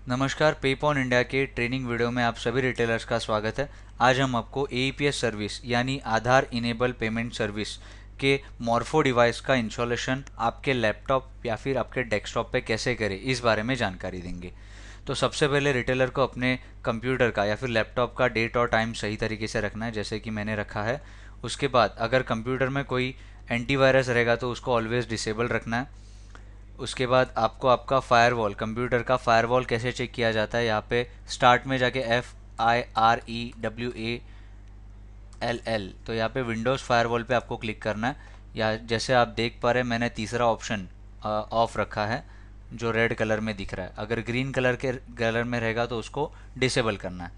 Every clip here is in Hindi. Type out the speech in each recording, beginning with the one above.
नमस्कार, पेपॉन इंडिया के ट्रेनिंग वीडियो में आप सभी रिटेलर्स का स्वागत है। आज हम आपको एईपीएस सर्विस यानी आधार इनेबल पेमेंट सर्विस के मॉर्फो डिवाइस का इंस्टॉलेशन आपके लैपटॉप या फिर आपके डेस्कटॉप पे कैसे करें, इस बारे में जानकारी देंगे। तो सबसे पहले रिटेलर को अपने कंप्यूटर का या फिर लैपटॉप का डेट और टाइम सही तरीके से रखना है, जैसे कि मैंने रखा है। उसके बाद अगर कंप्यूटर में कोई एंटीवायरस रहेगा तो उसको ऑलवेज़ डिसेबल रखना है। उसके बाद आपको आपका फायरवॉल, कंप्यूटर का फायरवॉल कैसे चेक किया जाता है, यहाँ पे स्टार्ट में जाके FIREWALL, तो यहाँ पे विंडोज़ फायरवॉल पे आपको क्लिक करना है। या जैसे आप देख पा रहे हैं, मैंने तीसरा ऑप्शन ऑफ रखा है जो रेड कलर में दिख रहा है। अगर ग्रीन कलर में रहेगा तो उसको डिसेबल करना है।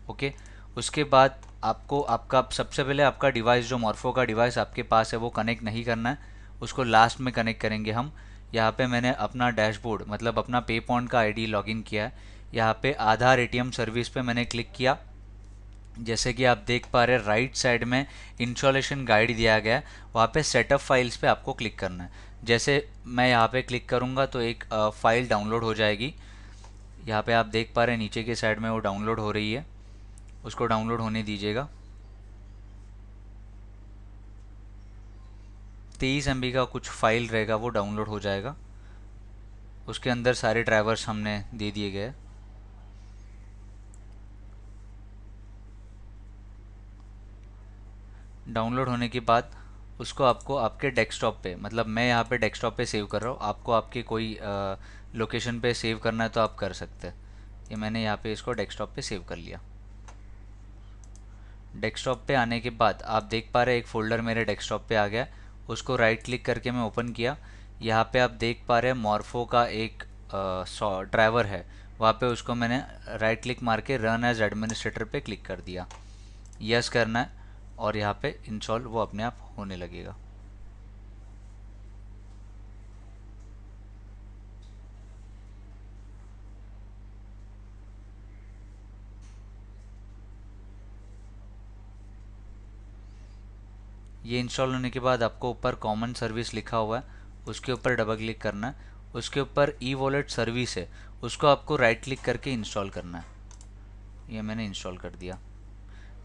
ओके। उसके बाद आपको आपका सबसे पहले आपका डिवाइस, जो मॉर्फो का डिवाइस आपके पास है, वो कनेक्ट नहीं करना है, उसको लास्ट में कनेक्ट करेंगे हम। यहाँ पे मैंने अपना डैशबोर्ड मतलब अपना पे पॉइंट का आईडी लॉगिन किया है। यहाँ पे आधार एटीएम सर्विस पे मैंने क्लिक किया। जैसे कि आप देख पा रहे हैं, राइट साइड में इंस्टॉलेशन गाइड दिया गया है, वहाँ पे सेटअप फाइल्स पे आपको क्लिक करना है। जैसे मैं यहाँ पे क्लिक करूँगा तो एक फाइल डाउनलोड हो जाएगी। यहाँ पे आप देख पा रहे हैं नीचे की साइड में वो डाउनलोड हो रही है, उसको डाउनलोड होने दीजिएगा। 23 MB का कुछ फाइल रहेगा, वो डाउनलोड हो जाएगा। उसके अंदर सारे ड्राइवर्स हमने दे दिए गए। डाउनलोड होने के बाद उसको आपको आपके डेस्कटॉप पे, मतलब मैं यहाँ पे डेस्कटॉप पे सेव कर रहा हूँ, आपको आपके कोई लोकेशन पे सेव करना है तो आप कर सकते हैं। ये मैंने यहाँ पे इसको डेस्कटॉप पे सेव कर लिया। डेस्कटॉप पे आने के बाद आप देख पा रहे हैं एक फ़ोल्डर मेरे डेस्कटॉप पे आ गया। उसको राइट क्लिक करके मैं ओपन किया। यहाँ पे आप देख पा रहे हैं मॉर्फो का एक ड्राइवर है, वहाँ पे उसको मैंने राइट क्लिक मार के रन एज एडमिनिस्ट्रेटर पे क्लिक कर दिया। यस करना है और यहाँ पे इंस्टॉल वो अपने आप होने लगेगा। ये इंस्टॉल होने के बाद आपको ऊपर कॉमन सर्विस लिखा हुआ है, उसके ऊपर डबल क्लिक करना है। उसके ऊपर ई वॉलेट सर्विस है, उसको आपको राइट क्लिक करके इंस्टॉल करना है। ये मैंने इंस्टॉल कर दिया।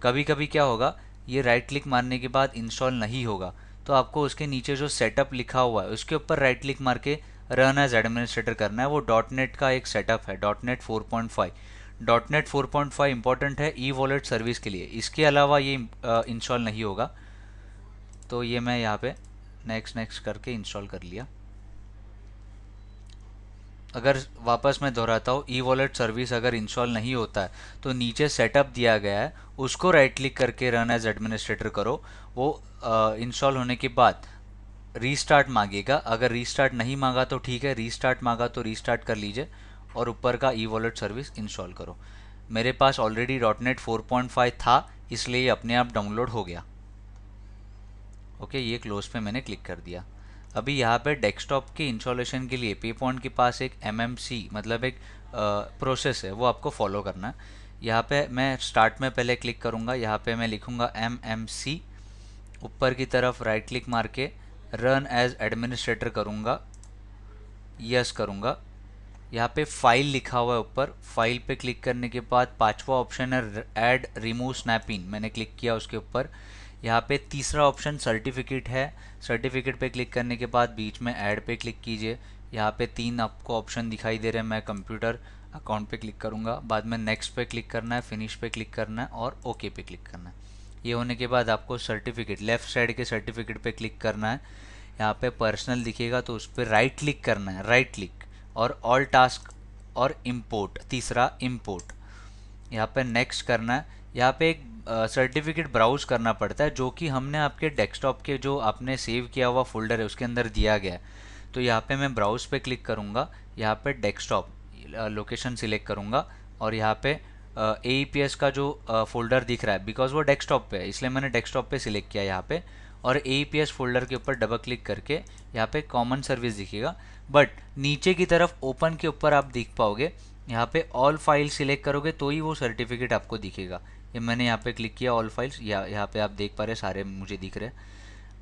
कभी कभी क्या होगा, ये राइट क्लिक मारने के बाद इंस्टॉल नहीं होगा, तो आपको उसके नीचे जो सेटअप लिखा हुआ है उसके ऊपर राइट क्लिक मार के रन एज एडमिनिस्ट्रेटर करना है। वो डॉट नेट का एक सेटअप है, dot net 4.5। Dot net 4.5 important है ई वॉलेट सर्विस के लिए, इसके अलावा ये इंस्टॉल नहीं होगा। तो ये मैं यहाँ पे नेक्स्ट नेक्स्ट करके इंस्टॉल कर लिया। अगर वापस मैं दोहराता हूँ, ई वॉलेट सर्विस अगर इंस्टॉल नहीं होता है तो नीचे सेटअप दिया गया है, उसको राइट क्लिक करके रन एज एडमिनिस्ट्रेटर करो। वो इंस्टॉल होने के बाद रीस्टार्ट मांगेगा। अगर रीस्टार्ट नहीं मांगा तो ठीक है, रीस्टार्ट मांगा तो रीस्टार्ट कर लीजिए और ऊपर का ई वॉलेट सर्विस इंस्टॉल करो। मेरे पास ऑलरेडी डॉट नेट 4.5 था, इसलिए ये अपने आप डाउनलोड हो गया। ओके, ये क्लोज पे मैंने क्लिक कर दिया। अभी यहाँ पे डेस्कटॉप के इंस्टॉलेशन के लिए पेपॉइंट के पास एक MMC मतलब एक प्रोसेस है, वो आपको फॉलो करना है। यहाँ पे मैं स्टार्ट में पहले क्लिक करूँगा, यहाँ पे मैं लिखूँगा MMC, ऊपर की तरफ राइट क्लिक मार के रन एज एडमिनिस्ट्रेटर करूँगा, यस करूँगा। यहाँ पे फाइल लिखा हुआ है ऊपर, फाइल पे क्लिक करने के बाद पांचवा ऑप्शन है ऐड रिमूव स्नैपिंग, मैंने क्लिक किया उसके ऊपर। यहाँ पे तीसरा ऑप्शन सर्टिफिकेट है, सर्टिफिकेट पे क्लिक करने के बाद बीच में ऐड पे क्लिक कीजिए। यहाँ पे 3 आपको ऑप्शन दिखाई दे रहे हैं। मैं कंप्यूटर अकाउंट पे क्लिक करूँगा, बाद में नेक्स्ट पे क्लिक करना है, फिनिश पे क्लिक करना है और ओके पे क्लिक करना है। ये होने के बाद आपको सर्टिफिकेट, लेफ्ट साइड के सर्टिफिकेट पे क्लिक करना है। यहाँ पे पर्सनल दिखेगा तो उस पर राइट क्लिक करना है, राइट क्लिक और ऑल टास्क और इंपोर्ट, तीसरा इंपोर्ट। यहाँ पे नेक्स्ट करना है। यहाँ पे एक सर्टिफिकेट ब्राउज करना पड़ता है, जो कि हमने आपके डेस्कटॉप के जो आपने सेव किया हुआ फोल्डर है उसके अंदर दिया गया है। तो यहाँ पे मैं ब्राउज पे क्लिक करूँगा, यहाँ पे डेस्कटॉप लोकेशन सिलेक्ट करूँगा और यहाँ पे AEPS का जो फोल्डर दिख रहा है, बिकॉज वो डेस्कटॉप पे है इसलिए मैंने डेस्कटॉप पे सिलेक्ट किया यहाँ पे। और AEPS फोल्डर के ऊपर डबल क्लिक करके यहाँ पे कॉमन सर्विस दिखेगा, बट नीचे की तरफ ओपन के ऊपर आप देख पाओगे, यहाँ पे ऑल फाइल सिलेक्ट करोगे तो ही वो सर्टिफिकेट आपको दिखेगा। ये मैंने यहाँ पे क्लिक किया ऑल फाइल्स, यहाँ पे आप देख पा रहे सारे मुझे दिख रहे हैं।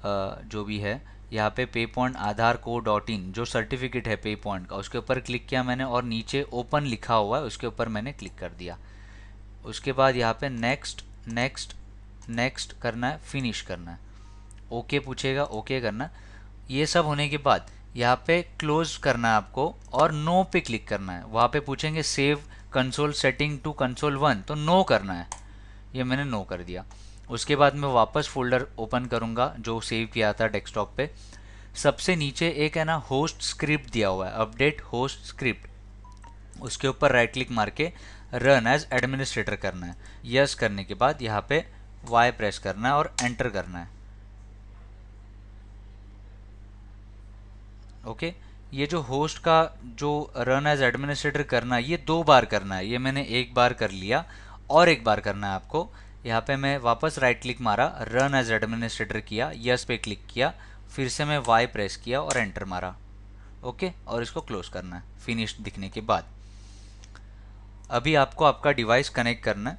जो भी है, यहाँ पे पे point Aadhaar co dot in जो सर्टिफिकेट है पे पॉइंट का, उसके ऊपर क्लिक किया मैंने और नीचे ओपन लिखा हुआ है उसके ऊपर मैंने क्लिक कर दिया। उसके बाद यहाँ पे नेक्स्ट नेक्स्ट नेक्स्ट करना है, फिनिश करना है, ओके पूछेगा, ओके करना। ये सब होने के बाद यहाँ पे क्लोज करना है आपको और नो पे क्लिक करना है। वहाँ पे पूछेंगे save console setting to console 1, तो नो करना है, ये मैंने नो कर दिया। उसके बाद मैं वापस फोल्डर ओपन करूँगा जो सेव किया था डेस्कटॉप पे। सबसे नीचे एक है ना होस्ट स्क्रिप्ट दिया हुआ है, अपडेट होस्ट स्क्रिप्ट, उसके ऊपर राइट क्लिक मार के रन एज एडमिनिस्ट्रेटर करना है। यस करने के बाद यहाँ पे वाई प्रेस करना है और एंटर करना है। ओके, ये जो होस्ट का जो रन एज एडमिनिस्ट्रेटर करना है ये 2 बार करना है, ये मैंने 1 बार कर लिया और 1 बार करना है आपको। यहाँ पे मैं वापस राइट क्लिक मारा, रन एज एडमिनिस्ट्रेटर किया, यस पे क्लिक किया, फिर से मैं वाई प्रेस किया और एंटर मारा। ओके, और इसको क्लोज करना है फिनिश दिखने के बाद। अभी आपको आपका डिवाइस कनेक्ट करना है,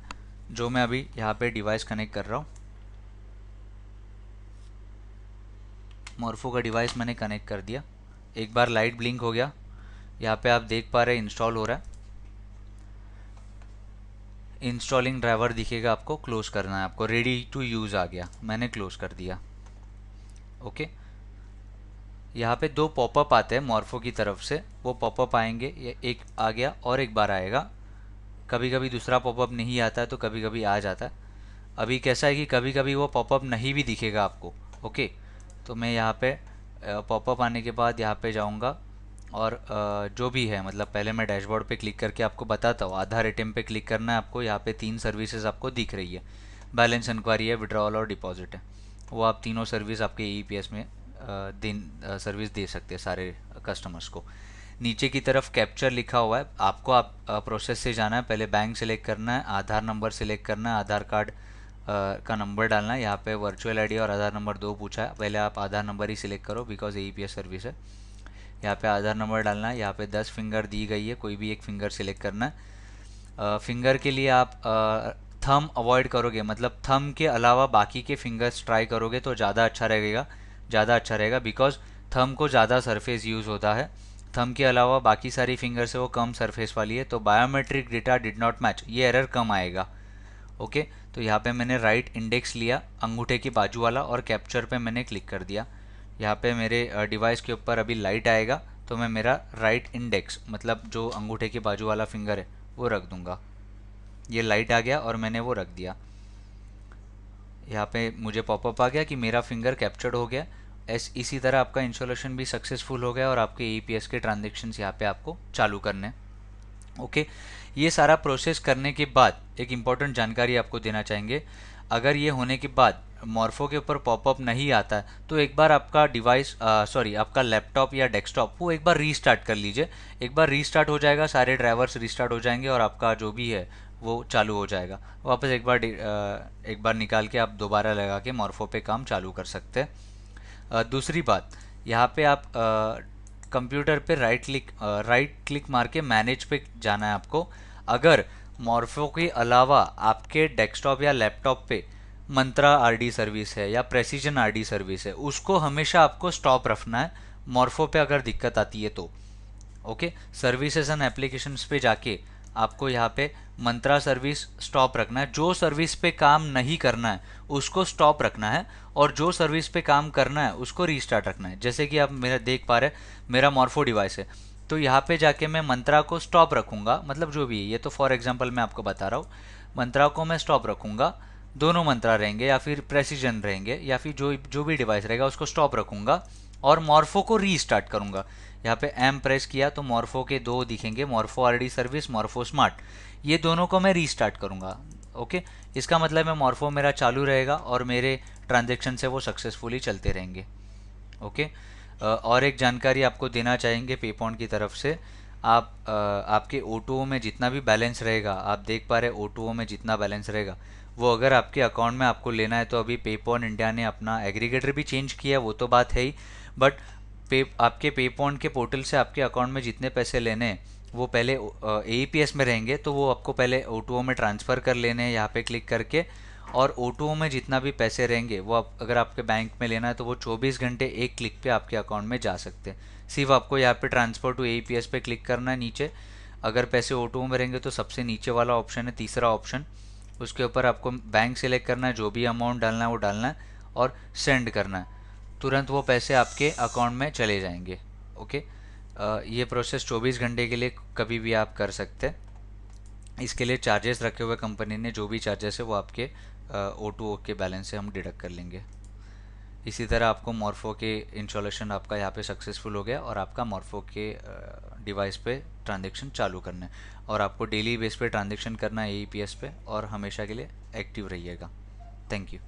जो मैं अभी यहाँ पे डिवाइस कनेक्ट कर रहा हूँ। मॉर्फो का डिवाइस मैंने कनेक्ट कर दिया। एक बार लाइट ब्लिंक हो गया, यहाँ पे आप देख पा रहे हैं इंस्टॉल हो रहा है। इंस्टॉलिंग ड्राइवर दिखेगा आपको, क्लोज करना है आपको, रेडी टू यूज़ आ गया, मैंने क्लोज कर दिया। ओके, यहाँ पे 2 पॉपअप आते हैं मॉर्फो की तरफ से, वो पॉपअप आएंगे, ये एक आ गया और एक बार आएगा। कभी कभी दूसरा पॉपअप नहीं आता है तो कभी कभी आ जाता है। अभी कैसा है कि कभी कभी वो पॉपअप नहीं भी दिखेगा आपको। ओके, तो मैं यहाँ पे पॉपअप आने के बाद यहाँ पे जाऊँगा और जो भी है, मतलब पहले मैं डैशबोर्ड पे क्लिक करके आपको बताता हूँ। आधार एटीएम पे क्लिक करना है आपको, यहाँ पे 3 सर्विसेज आपको दिख रही है, बैलेंस इंक्वायरी है, विड्रॉल और डिपॉजिट है। वो आप तीनों सर्विस आपके ईपीएस में सर्विस दे सकते हैं सारे कस्टमर्स को। नीचे की तरफ कैप्चर लिखा हुआ है, आपको आप प्रोसेस से जाना है। पहले बैंक सेलेक्ट करना है, आधार नंबर सेलेक्ट करना है, आधार कार्ड का नंबर डालना है। यहाँ पे वर्चुअल आईडी और आधार नंबर 2 पूछा है, पहले आप आधार नंबर ही सिलेक्ट करो बिकॉज ईपीएस सर्विस है। यहाँ पे आधार नंबर डालना है, यहाँ पे 10 फिंगर दी गई है, कोई भी एक फिंगर सिलेक्ट करना है। फिंगर के लिए आप थंब अवॉइड करोगे, मतलब थंब के अलावा बाकी के फिंगर्स ट्राई करोगे तो ज़्यादा अच्छा रहेगा बिकॉज थंब को ज़्यादा सरफेस यूज़ होता है। थंब के अलावा बाकी सारी फिंगर से वो कम सरफेस वाली है, तो biometric data did not match, ये एरर कम आएगा। ओके, तो यहाँ पे मैंने राइट इंडेक्स लिया अंगूठे की बाजू वाला और कैप्चर पे मैंने क्लिक कर दिया। यहाँ पे मेरे डिवाइस के ऊपर अभी लाइट आएगा तो मैं मेरा राइट इंडेक्स, मतलब जो अंगूठे की बाजू वाला फिंगर है वो रख दूंगा। ये लाइट आ गया और मैंने वो रख दिया। यहाँ पे मुझे पॉपअप आ गया कि मेरा फिंगर कैप्चर्ड हो गया। इसी तरह आपका इंस्टॉलेशन भी सक्सेसफुल हो गया और आपके ईपीएस के ट्रांजेक्शन्स यहाँ पे आपको चालू करने। ओके, ये सारा प्रोसेस करने के बाद एक इम्पॉर्टेंट जानकारी आपको देना चाहेंगे। अगर ये होने के बाद मॉर्फो के ऊपर पॉपअप नहीं आता है तो एक बार आपका डिवाइस आपका लैपटॉप या डेस्कटॉप वो एक बार रीस्टार्ट कर लीजिए। एक बार रीस्टार्ट हो जाएगा, सारे ड्राइवर्स रीस्टार्ट हो जाएंगे और आपका जो भी है वो चालू हो जाएगा। वापस एक बार निकाल के आप दोबारा लगा के मॉर्फो पे काम चालू कर सकते हैं। दूसरी बात, यहाँ पे आप कंप्यूटर पे राइट क्लिक मार के मैनेज पे जाना है आपको। अगर मॉर्फो के अलावा आपके डेस्कटॉप या लैपटॉप पे मंत्रा आरडी सर्विस है या प्रेसिजन आरडी सर्विस है, उसको हमेशा आपको स्टॉप रखना है मॉर्फो पे अगर दिक्कत आती है तो। ओके, सर्विसेज एंड एप्लीकेशंस पे जाके आपको यहाँ पे मंत्रा सर्विस स्टॉप रखना है। जो सर्विस पे काम नहीं करना है उसको स्टॉप रखना है और जो सर्विस पे काम करना है उसको रीस्टार्ट रखना है। जैसे कि आप मेरा देख पा रहे हैं, मेरा मॉर्फो डिवाइस है तो यहाँ पे जाके मैं मंत्रा को स्टॉप रखूँगा, मतलब जो भी है, ये तो फॉर एग्जांपल मैं आपको बता रहा हूँ। मंत्रा को मैं स्टॉप रखूँगा, दोनों मंत्रा रहेंगे या फिर प्रेसिजन रहेंगे या फिर जो भी डिवाइस रहेगा उसको स्टॉप रखूँगा और मॉर्फो को रीस्टार्ट करूँगा। यहाँ पे एम प्रेस किया तो मॉर्फो के 2 दिखेंगे, morpho RD service, morpho smart, ये दोनों को मैं रीस्टार्ट करूँगा। ओके, इसका मतलब है मॉर्फो मेरा चालू रहेगा और मेरे ट्रांजेक्शन से वो सक्सेसफुली चलते रहेंगे। ओके, और एक जानकारी आपको देना चाहेंगे पेपॉन की तरफ से। आपके O2O में जितना भी बैलेंस रहेगा, आप देख पा रहे O2O में जितना बैलेंस रहेगा वो अगर आपके अकाउंट में आपको लेना है तो अभी पेपॉन इंडिया ने अपना एग्रीगेटर भी चेंज किया, वो तो बात है ही, बट आपके पेपॉन के पोर्टल से आपके अकाउंट में जितने पैसे लेने हैं वो पहले AEPS में रहेंगे, तो वो आपको पहले O2O में ट्रांसफ़र कर लेने हैं यहाँ पे क्लिक करके, और O2O में जितना भी पैसे रहेंगे वो अगर आपके बैंक में लेना है तो वो 24 घंटे एक क्लिक पे आपके अकाउंट में जा सकते हैं। सिर्फ आपको यहाँ पे ट्रांसफर टू AEPS पे क्लिक करना है नीचे। अगर पैसे O2O में रहेंगे तो सबसे नीचे वाला ऑप्शन है, तीसरा ऑप्शन, उसके ऊपर आपको बैंक सेलेक्ट करना है, जो भी अमाउंट डालना है वो डालना है और सेंड करना है। तुरंत वो पैसे आपके अकाउंट में चले जाएंगे। ओके। ये प्रोसेस 24 घंटे के लिए कभी भी आप कर सकते हैं। इसके लिए चार्जेस रखे हुए कंपनी ने, जो भी चार्जेस है वो आपके O2O के बैलेंस से हम डिडक्ट कर लेंगे। इसी तरह आपको मॉर्फो के इंस्टॉलेशन आपका यहाँ पे सक्सेसफुल हो गया और आपका मॉर्फो के डिवाइस पे ट्रांजेक्शन चालू करना है और आपको डेली बेस पे ट्रांजेक्शन करना है AEPS पे और हमेशा के लिए एक्टिव रहिएगा। Thank you.